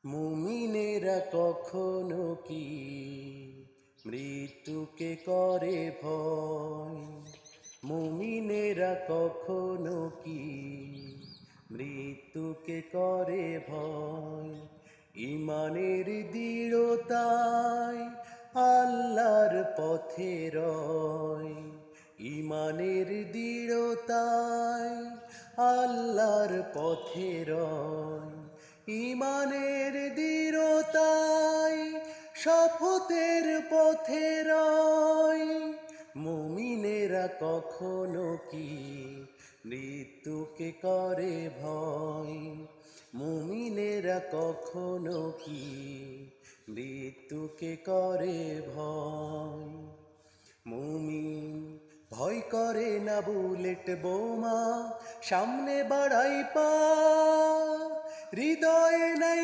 মুমিনেরা কখনো কি মৃত্যুকে করে ভয়? মুমিনেরা কখনো কি মৃত্যুকে করে ভয়? ইমানের দৃঢ়তায় আল্লাহর পথে রয়। ইমানের দৃঢ়তায় আল্লাহর পথে রয়। ইমানের দৃঢ়তায় শপথের পথে রয়। মুমিনেরা কখনো কি মৃত্যুকে করে ভয়? মুমিনেরা কখনো কি মৃত্যুকে করে ভয়? মুমিন ভয় করে না বুলেট বোমা, সামনে বাড়াই পা, হৃদয়ে নাই